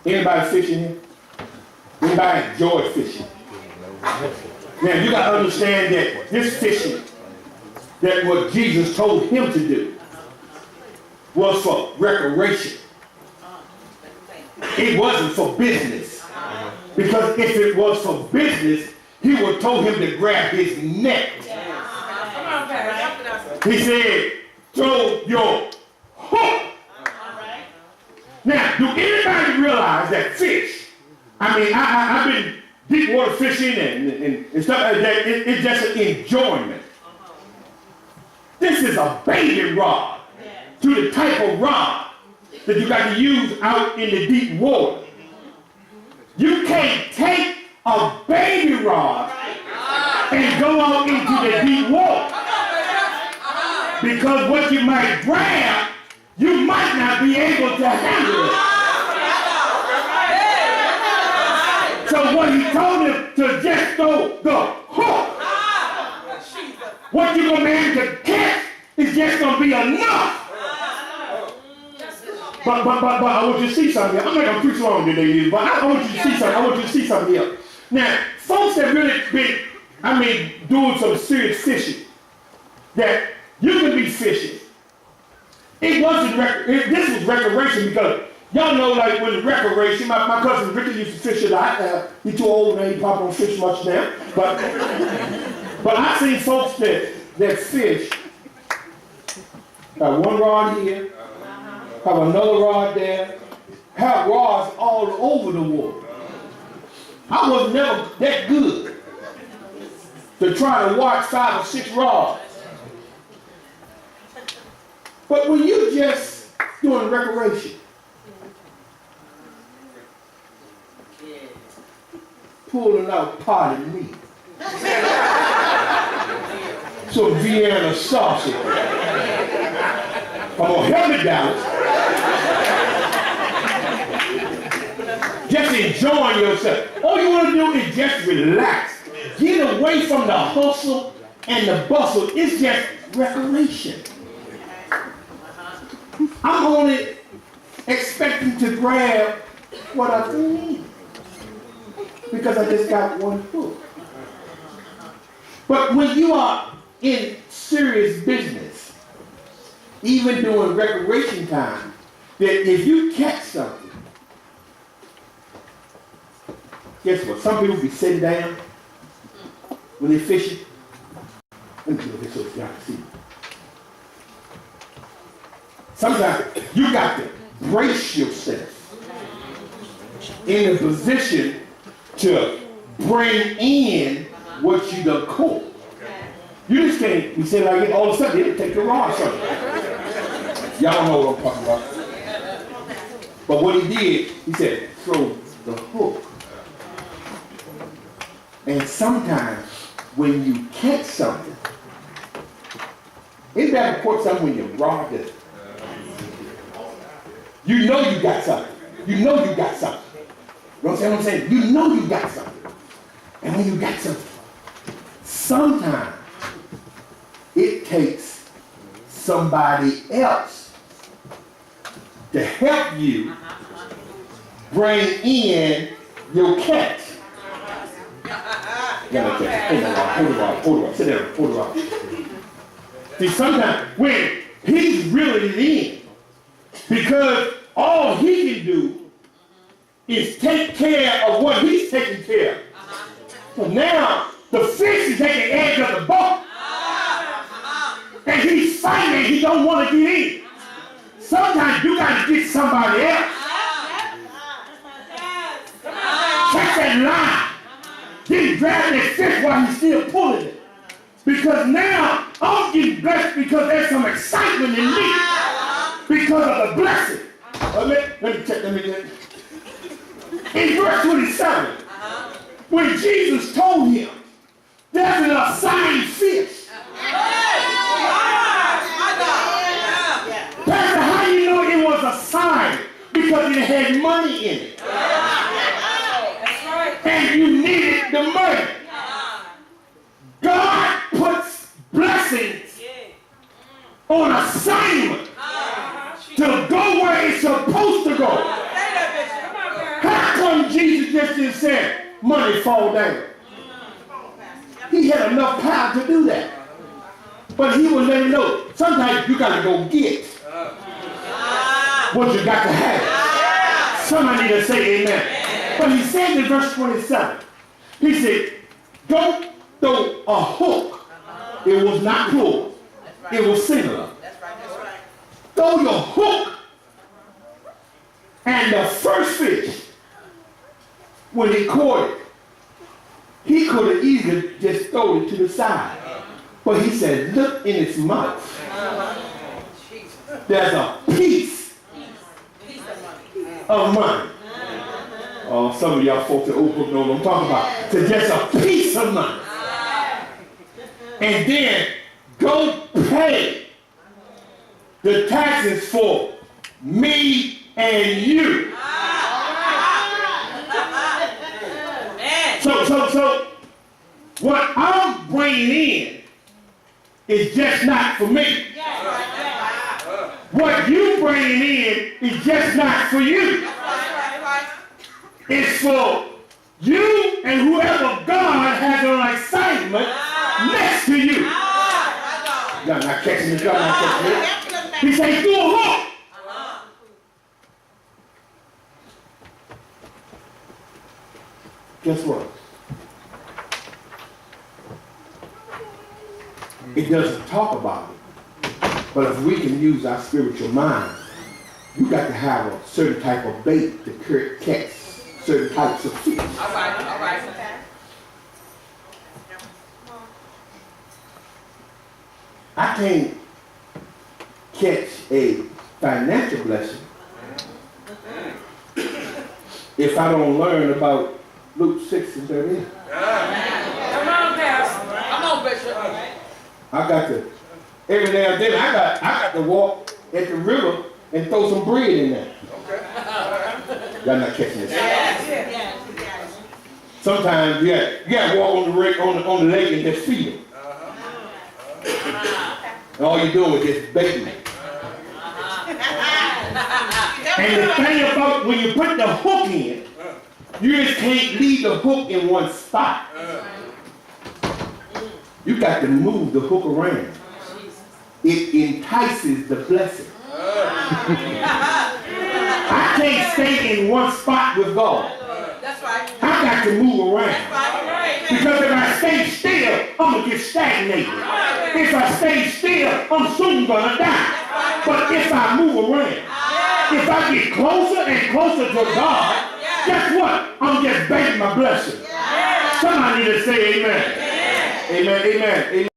Anybody fishing here? Anybody enjoy fishing? Now you got to understand that this fishing, that what Jesus told him to do, was for recreation. It wasn't for business. Because if it was for business, he would have told him to grab his net. He said, throw your hook. Now, do anybody realize that fish, I mean, I've been deep water fishing and stuff like that, it's just an enjoyment. This is a baiting rod to the type of rod that you got to use out in the deep water. You can't take a baby rod and go out into the deep water. Because what you might grab, you might not be able to handle it. So what he told him to just throw the hook. What you're going to be able to catch is just going to be enough. But I want you to see something here. I'm not going to preach long today, but I want you to see something. I want you to see something here. Now, folks that really been, doing some serious fishing, that you can be fishing. It wasn't, this was recreation because y'all know, like when the recreation, my cousin Ricky used to fish a lot. He's too old now, he probably don't fish much now. But I've seen folks that fish, have one rod here, have another rod there, have rods all over the water. I was never that good to try to watch 5 or 6 rods. But when you just doing recreation, pulling out potted meat, some Vienna sausage, come on, help me, Dallas. Just enjoying yourself. All you want to do is just relax. Get away from the hustle and the bustle. It's just recreation. I'm only expecting to grab what I need because I just got one hook. But when you are in serious business, even during recreation time, that if you catch something, guess what? Some people be sitting down when they're fishing. Let me do this so you can see. Sometimes you got to brace yourself in a position to bring in what you done caught. You just can't be sitting like it all of a sudden it'll take your rod from you. Y'all know what I'm talking about. But what he did, he said, throw the hook. And sometimes when you catch something, it's better to put something when you rod it. You know you got something. You know you got something. You understand what I'm saying? You know you got something. And when you got something, sometimes it takes somebody else to help you bring in your catch. Hold on. Sit down. Hold on. See, sometimes when he's reeling it in, because all he can do is take care of what he's taking care of. So now the fish is taking the edge of the boat, and he's fighting. He don't want to get in. Sometimes you got to get somebody else. Catch that line. He's grabbing that fish while he's still pulling it. Because now I'm getting blessed because there's some excitement in me because of the blessing. Let me check. In verse 27, when Jesus told him, there's an assigned fish. Pastor, how do you know it was assigned? Because it had money in it. And you needed the money. God puts blessings on assignment to go where it's supposed he just didn't say money fall down. He had enough power to do that. But he was letting know, sometimes you got to go get what you got to have. Somebody need to say amen. But he said in verse 27, he said, don't throw a hook. It was not plural. It was singular. Throw your hook. And the first fish, when he caught it, he could have easily just thrown it to the side. But he said, look in its mouth. There's a piece of money. Oh, some of y'all folks at Oak Brook know what I'm talking about. So just a piece of money. And then go pay the taxes for me and you. So what I'm bringing in is just not for me. What you bringing in is just not for you. It's for you and whoever God has on assignment next to you. Y'all not catching this, y'all not catching it. He said, do a hook. Guess what? It doesn't talk about it. But if we can use our spiritual mind, you got to have a certain type of bait to catch certain types of fish. All right. I can't catch a financial blessing if I don't learn about Luke 6 and 38. Come on, Pastor. Come on, Bishop. I got to, every now and then, I got to walk at the river and throw some bread in there. Okay. Y'all not catching this. Yes. Sometimes you got to walk on the lake and just feed them. And all you're doing is just baiting. And the thing about when you put the hook in, you just can't leave the hook in one spot. You got to move the hook around. It entices the blessing. I can't stay in one spot with God. I got to move around. Because if I stay still, I'm going to get stagnated. If I stay still, I'm soon going to die. But if I move around, if I get closer and closer to God, guess what? I'm just begging my blessing. Somebody need to say amen. Amen.